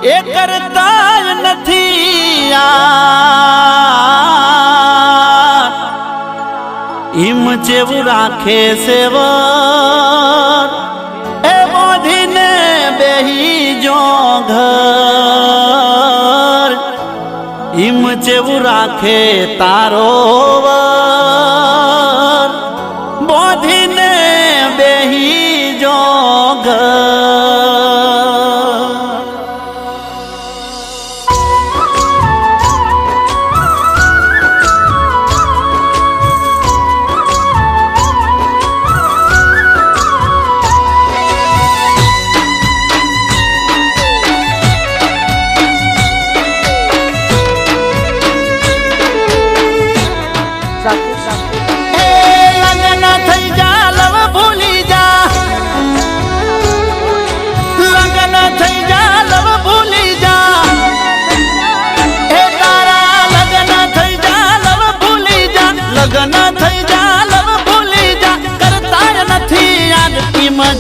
એ કરતા નથી ઈમ જેવું રાખે સેવર એ બોધીને બેહી જો ઘર ઈમ જેવું રાખે તારો વર બોધીને બેહી જો ઘર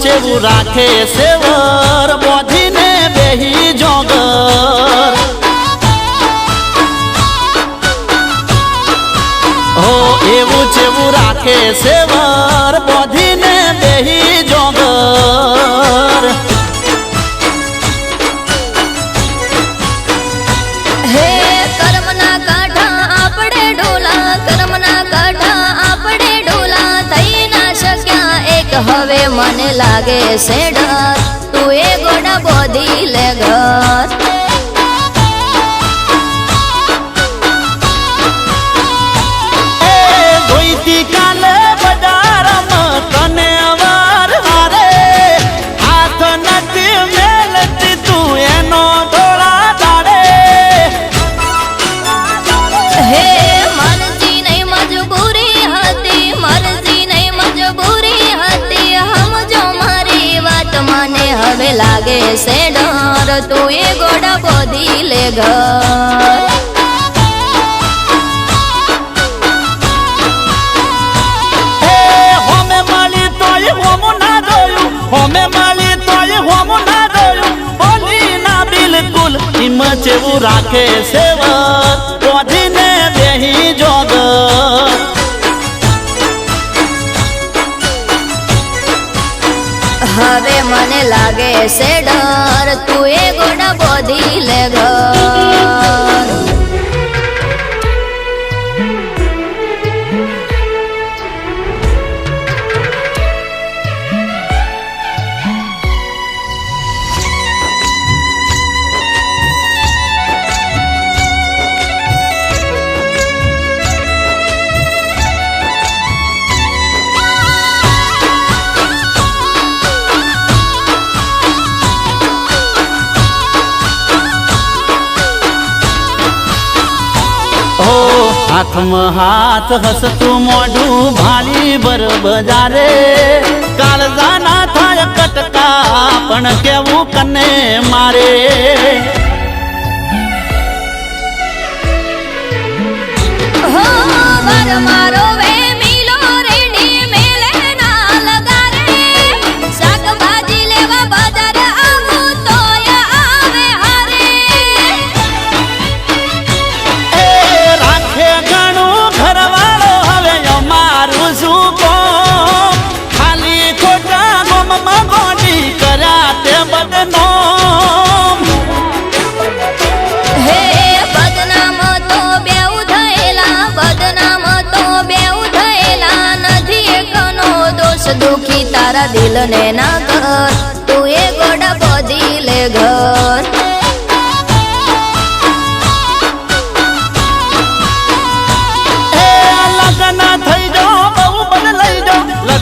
જેવું રાખે સેવર બોધીને બેહી જોગર હો એવું જેવું રાખે સેવર બોધીને બેહી જોગર હે કર્મના કાંઠા આપણે ઢોલા કર્મના કાંઠા આપણે ઢોલા થઈ ના શક્યા એક હવે મને લાગે છે ડર તું એ ગોડા બોધી લે ઘર ધોઈતી કાલે બજારમાં તને અવાર હારે હાથ નથી મેલતી તું એનો ધોળા દાડે હે મરજી નહીં મજબૂરી હતી મરજી નહીં મજબૂરી હતી સમજો મારી વાત મને હવે લાગે છે ડર તું એ ગોડા બોધી લે ઘર હોમે માલી તોય હોમ ના દોયું બોલી ના બિલકુલ ઈમ જેવું રાખે સેવર બોધીને બેહી જોગર હવે મને લાગે છે ડર તું એ ગોડા બોધી લે ઘર હાથમાં હાથ હસતું મોઢું ભાલી બર બજારે કાળજા ના થાય કટકા પણ કેવું કને મારે મારો વે મિલો રેડી મેલે ના લગારે શાકભાજી લેવા બજાર આવું તોય આવે હારે ઘરવાળો હવે અમારું શું કોમ ખાલી ખોટા ગોમમાં ગોડી કર્યા તે બદનામ હે બદનામ તો બેઉ થયેલા નથી એકનો દોષ દુખી તારા દિલને ના કર તું એ ગોડા બોધી લે ઘર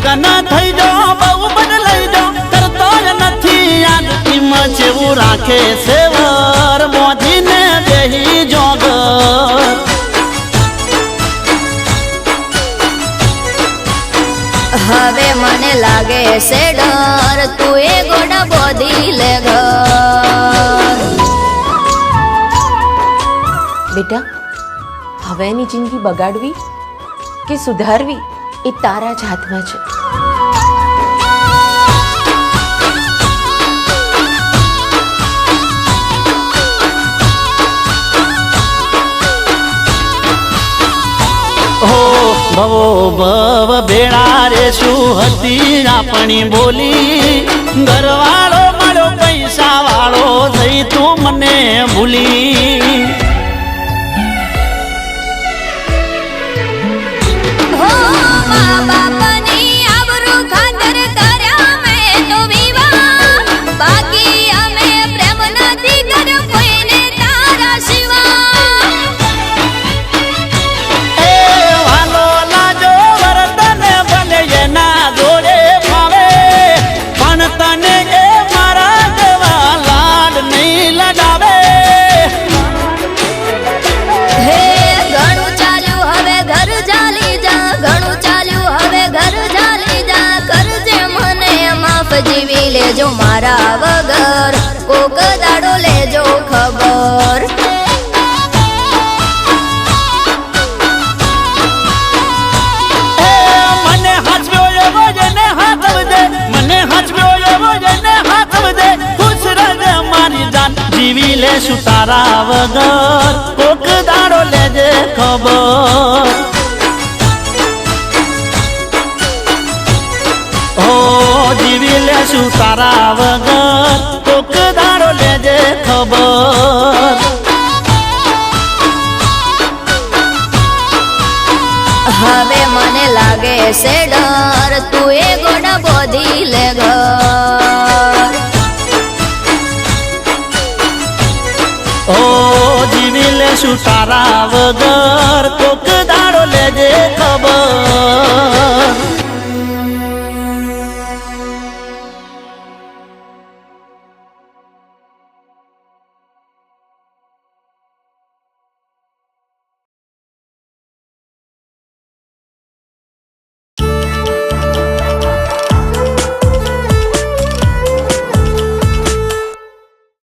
લગન થઈ જાઓ બહુ બદલાઈ જાઓ કરતો નથી યાદ ઈમ જેવું રાખે સેવર બોધીને બેહી જોગર હવે મને લાગે છે ડર તું એ ગોડા બોધી લે ઘર બેટા હવે એની જિંદગી બગાડવી કે સુધારવી એ તારા જ હાથમાં છે ભવો ભવ ભેળા રે શું હતી આપણી બોલી ઘરવાળો મળ્યો પૈસા વાળો થઈ તું મને ભૂલી હો મા બાપની આબરૂ ખાતર કર્યા મેં તો વિવાહ બાકી અમે પ્રેમ નથી કર્યો કોઈને તારા સિવા એ વાલો લાજો વર્તન ભલે એના જોડે ફાવે પણ તને એ મારા જેવા લાડ નહીં લડાવે હે ઘણું ચાલ્યું હવે ઘર ચાલી જા ઘણું ચાલ્યું હવે ઘર ચાલી જા કરજે મને માફ જીવી લેજો મારા વગર કોક દાડો લેજો ખબર એ મને હાચવ્યો એવો જેને હાચવજે મને હાચવ્યો એવો જેને હાચવજે ખુશ રહેજે મારી જાન જીવી લેશું તારા વગર કોક દાડો લેજે ખબર ઓ જીવી લેશું તારા વગર કોક દાડો લેજે ખબર હવે મને લાગે છે ડર તું એ ગોડા બોધી લે ઘર ઓ જીવી લેશું તારા વગર કોક